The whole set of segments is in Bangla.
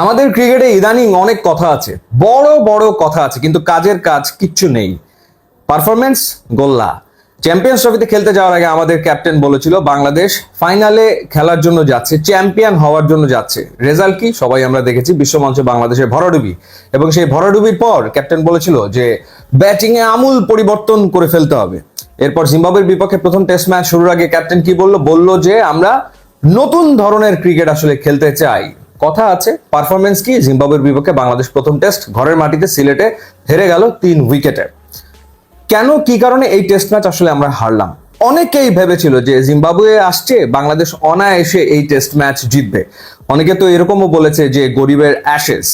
আমাদের ক্রিকেটে ইদানিং অনেক কথা আছে, বড় বড় কথা আছে, কিন্তু কাজের কাজ কিচ্ছু নেই। পারফরমেন্স গোল্লা। চ্যাম্পিয়ন্স ট্রফিতে খেলতে যাওয়ার আগে আমাদের ক্যাপ্টেন বলেছিল বাংলাদেশ ফাইনালে খেলার জন্য যাচ্ছে, চ্যাম্পিয়ন হওয়ার জন্য যাচ্ছে। রেজাল্ট কি সবাই আমরা দেখেছি, বিশ্বমঞ্চে বাংলাদেশের ভরাডুবি। এবং সেই ভরাডুবির পর ক্যাপ্টেন বলেছিল যে ব্যাটিং এ আমূল পরিবর্তন করে ফেলতে হবে। এরপর জিম্বাবুয়ের বিপক্ষে প্রথম টেস্ট ম্যাচ শুরুর আগে ক্যাপ্টেন কি বলল? বলল যে আমরা নতুন ধরনের ক্রিকেট আসলে খেলতে চাই। কথা আছে, পারফরমেন্স কি? জিম্বাবুয়ের বিপক্ষে বাংলাদেশ প্রথম টেস্ট ঘরের মাটিতে সিলেটে হেরে গেল 3 উইকেটে। কেন, কি কারণে এই টেস্ট ম্যাচ আসলে আমরা হারলাম? অনেকেই ভেবেছিল যে জিম্বাবুয়ে আসছে, বাংলাদেশ অনায়াসে এই টেস্ট ম্যাচ জিতবে। অনেকে তো এরকমও বলেছে যে গরিবের অ্যাশেস।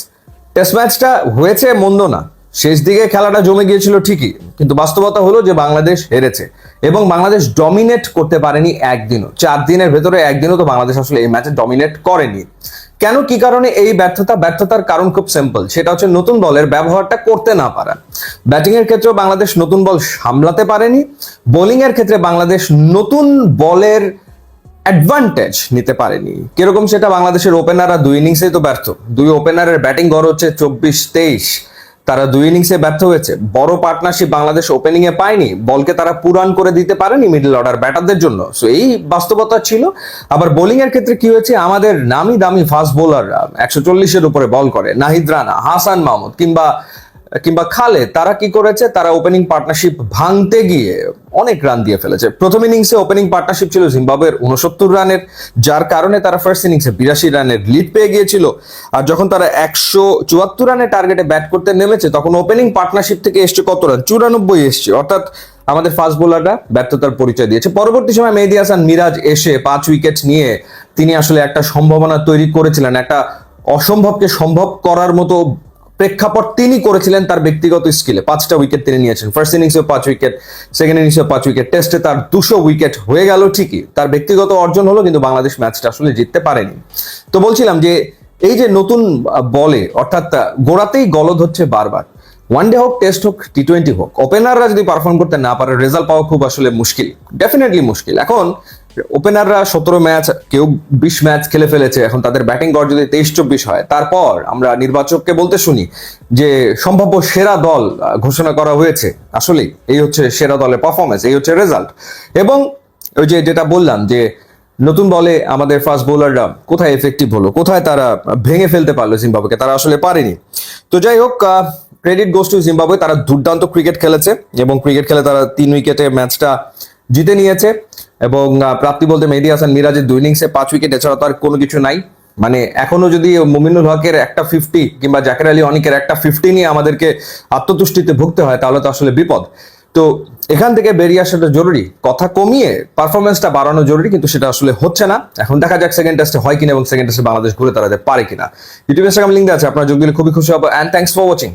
টেস্ট ম্যাচটা হয়েছে মন্দ না, শেষ দিকে খেলাটা জমে গিয়েছিল ঠিকই, কিন্তু বাস্তবতা হলো যে বাংলাদেশ হেরেছে এবং বাংলাদেশ ডমিনেট করতে পারেনি একদিনও। 4 দিনের ভেতরে একদিনও তো বাংলাদেশ আসলে এই ম্যাচে ডমিনেট করেনি। কেন, কি কারণে এই ব্যর্থতার কারণ খুব সিম্পল, সেটা হচ্ছে নতুন বলের ব্যবহারটা করতে না পারা। ব্যাটিং এর ক্ষেত্রে বাংলাদেশ নতুন বল সামলাতে পারেনি, বোলিং এর ক্ষেত্রে বাংলাদেশ নতুন বলের অ্যাডভান্টেজ নিতে পারেনি। কিরকম সেটা? বাংলাদেশের ওপেনাররা 2 ইনিংসেই তো ব্যর্থ। 2 ওপেনারের ব্যাটিং গড় হচ্ছে 24-23, তারা 2 ইনিংসে ব্যর্থ হয়েছে। বড় পার্টনারশিপ বাংলাদেশ ওপেনিং এ পায়নি, বলকে তারা পুরান করে দিতে পারেনি মিডল অর্ডার ব্যাটারদের জন্য। সো এই বাস্তবতা ছিল। আবার বোলিং এর ক্ষেত্রে কি হয়েছে, আমাদের নামি দামি ফাস্ট বোলাররা 140-এর উপরে বল করে, নাহিদ রানা, হাসান মাহমুদ কিংবা খালেদ, তারা কি করেছে? তারা ওপেনিং পার্টনারশিপ ভাঙতে গিয়ে অনেক রান দিয়ে ফেলেছে। প্রথম ইনিংসে ওপেনিং পার্টনারশিপ ছিল জিম্বাবুয়ের 69 রানের, যার কারণে তারা ফার্স্ট ইনিংসে 82 রানের লিড পেয়ে গিয়েছিল। আর যখন তারা 174 রানের টার্গেটে ব্যাট করতে নেমেছে, তখন ওপেনিং পার্টনারশিপ থেকে এসছে কত রান? 94 এসছে। অর্থাৎ আমাদের ফাস্ট বোলাররা ব্যর্থতার পরিচয় দিয়েছে। পরবর্তী সময় মেহেদী হাসান মিরাজ এসে 5 উইকেট নিয়ে তিনি আসলে একটা সম্ভাবনা তৈরি করেছিলেন, একটা অসম্ভবকে সম্ভব করার মতো প্রেক্ষাপট তিনি করেছিলেন তার ব্যক্তিগত স্কিলে। 5টা উইকেট তিনি নিয়েছেন, ফার্স্ট ইনিংসে 5 উইকেট, সেকেন্ড ইনিংসে 5 উইকেট, টেস্টে তার 200 উইকেট হয়ে গেল ঠিকই, তার ব্যক্তিগত অর্জন হলো, কিন্তু বাংলাদেশ ম্যাচটা আসলে জিততে পারেনি। তো বলছিলাম যে এই যে নতুন বলে, অর্থাৎ গোড়াতেই গলদ হচ্ছে বারবার। ওয়ানডে হোক, টেস্ট হোক, টি20 হোক, ওপেনাররা যদি পারফর্ম করতে না পারে, রেজাল্ট পাওয়া খুব আসলে মুশকিল, ডেফিনেটলি মুশকিল। এখন ওপেনাররা 17 ম্যাচ, কেউ 20 ম্যাচ খেলে ফেলেছে, এখন তাদের ব্যাটিং গড় যদি 23-24 হয়, তারপর আমরা নির্বাচককে বলতে শুনি যে সম্ভাব্য সেরা দল ঘোষণা করা হয়েছে। আসলে এই হচ্ছে সেরা দলের পারফরমেন্স, এই হচ্ছে রেজাল্ট। এবং ওই যে যেটা বললাম যে নতুন বলে আমাদের ফাস্ট বোলাররা কোথায় এফেক্টিভ হলো, কোথায় তারা ভেঙে ফেলতে পারলো জিম্বাবুয়েকে, তারা আসলে পারেনি। তো যাই হোক, ক্রেডিট গোস টু জিম্বাবুয়ে, তারা দুর্দান্ত ক্রিকেট খেলেছে এবং ক্রিকেট খেলে তারা 3 উইকেটে ম্যাচটা জিতে নিয়েছে। এবং প্রাপ্তি বলতে মেহেদী হাসান মিরাজের 2 ইনিংসে 5 উইকেট, এছাড়া তো আর কোনো কিছু নাই। মানে এখনো যদি মুমিনুল হকের একটা 50 কিংবা জাকের আলী অনিকের একটা 50 নিয়ে আমাদেরকে আত্মতুষ্টিতে ভুগতে হয়, তাহলে তো আসলে বিপদ। তো এখান থেকে বেরিয়ে আসাটা জরুরি, কথা কমিয়ে পারফরমেন্সটা বাড়ানো জরুরি, কিন্তু সেটা আসলে হচ্ছে না। এখন দেখা যাক সেকেন্ড টেস্টে হয় কিনা এবং সেকেন্ড টেস্টে বাংলাদেশ ঘুরে দাঁড়াতে পারে কিনা। ইউটিউব ইনস্টাগ্রাম লিঙ্ক আছে, আপনারা যোগ দিলে খুবই খুশি হবো। And thanks for watching.